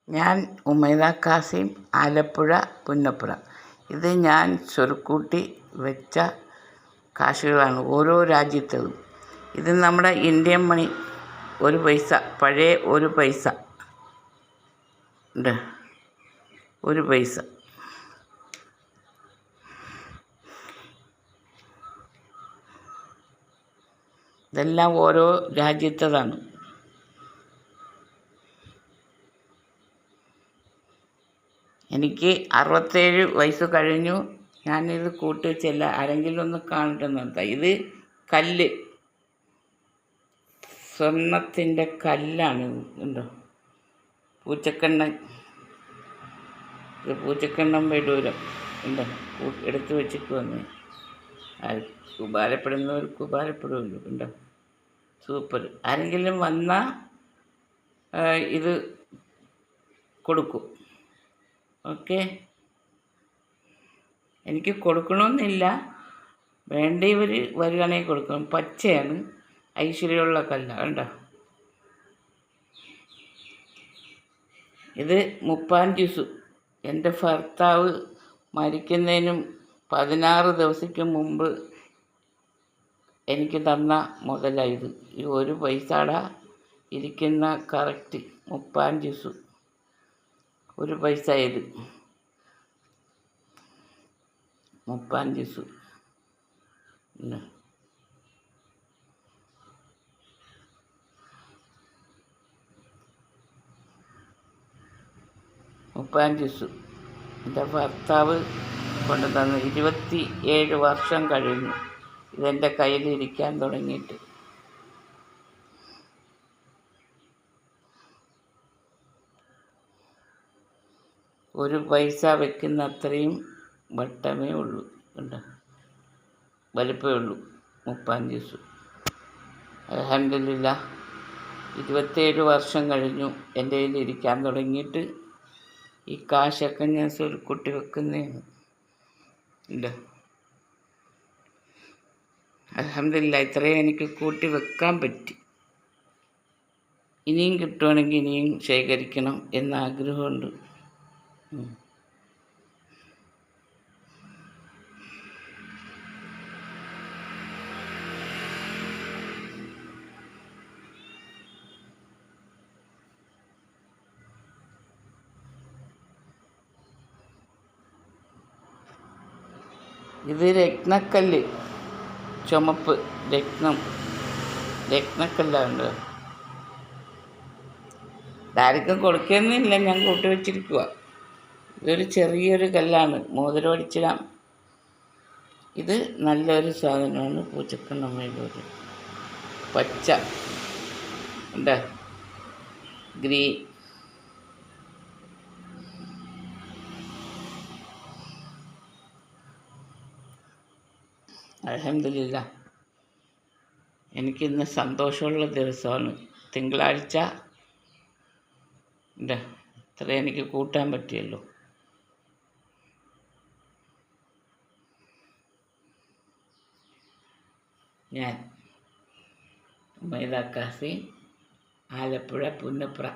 ഞാൻ ഉമൈദ കാസിം, ആലപ്പുഴ പുന്നപ്ര. ഇത് ഞാൻ സ്വരുക്കൂട്ടി വെച്ച കാശുകളാണ്, ഓരോ രാജ്യത്തതും. ഇത് നമ്മുടെ ഇന്ത്യൻ മണി, 1 പൈസ, പഴയ 1 പൈസ ഉണ്ട്, 1 പൈസ. ഇതെല്ലാം ഓരോ രാജ്യത്തതാണ്. എനിക്ക് 67 വയസ്സ് കഴിഞ്ഞു. ഞാനിത് കൂട്ടി വെച്ചല്ല, ആരെങ്കിലും ഒന്ന് കാണട്ടെന്ന്. ഇത് കല്ല്, സ്വർണത്തിൻ്റെ കല്ലാണ്. ഉണ്ടോ, പൂച്ചക്കണ്ണൻ. ഇത് പൂച്ചക്കണ്ണൻ വെടൂരം ഉണ്ടോ, എടുത്ത് വെച്ചിട്ട് വന്ന് ഉപകാരപ്പെടുന്നവർക്ക് ഉപകാരപ്പെടുമല്ലോ. ഉണ്ടോ, സൂപ്പർ. ആരെങ്കിലും വന്നാൽ ഇത് കൊടുക്കും. ഓക്കെ, എനിക്ക് കൊടുക്കണമെന്നില്ല, വേണ്ടവർ വരികയാണെങ്കിൽ കൊടുക്കണം. പച്ചയാണ്, ഐശ്വര്യമുള്ള കല്ല. കണ്ടോ, ഇത് 30 ജ്യൂസ് എൻ്റെ ഭർത്താവ് മരിക്കുന്നതിനും 16 ദിവസത്തിന് മുമ്പ് എനിക്ക് തന്ന മുതലായത്. ഈ 1 പൈസയുടെ ഇരിക്കുന്ന കറക്റ്റ് 30 ജ്യൂസ് 1 പൈസ. ഇത് 30 ജ്യൂസ്. 30 ജ്യൂസ് എൻ്റെ ഭർത്താവ് കൊണ്ടു തന്നു. 27 വർഷം കഴിഞ്ഞു ഇതെൻ്റെ കയ്യിലിരിക്കാൻ തുടങ്ങിയിട്ട്. ഒരു പൈസ വെക്കുന്ന അത്രയും വട്ടമേ ഉള്ളൂ. കണ്ടോ, വലിപ്പമേ ഉള്ളൂ 30 ജ്യൂസ്. അൽഹംദുലില്ലാ, 27 വർഷം കഴിഞ്ഞു എൻ്റെ കയ്യിലിരിക്കാൻ തുടങ്ങിയിട്ട്. ഈ കാശൊക്കെ ഞാൻ സ്വരുക്കൂട്ടി വെക്കുന്നതാണ്. ഉണ്ട്, അൽഹംദുലില്ലാ, ഇത്രയും എനിക്ക് കൂട്ടി വെക്കാൻ പറ്റി. ഇനിയും കിട്ടുവാണെങ്കിൽ ഇനിയും ശേഖരിക്കണം എന്ന ആഗ്രഹമുണ്ട്. ഇത് രത്നക്കല്ല്, ചുമപ്പ് രത്നക്കല്ലുണ്ട്. ഇതാർക്കും കൊടുക്കുന്നില്ല, ഞാൻ കൂട്ടി വെച്ചിരിക്കുക. ഇതൊരു ചെറിയൊരു കല്ലാണ്, മോതിരം അടിച്ചിടാം. ഇത് നല്ലൊരു സാധനമാണ്, പൂച്ചക്കണ്ണമ്മയുടെ പച്ച ഉണ്ട്, ഗ്രീൻ. അൽഹംദുലില്ലാ, എനിക്കിന്ന് സന്തോഷമുള്ള ദിവസമാണ്. തിങ്കളാഴ്ച ഉണ്ട്, ഇത്ര എനിക്ക് കൂട്ടാൻ പറ്റിയല്ലോ. ഞാൻ ഉമൈദ കാസിം, ആലപ്പുഴ പുന്നപ്ര.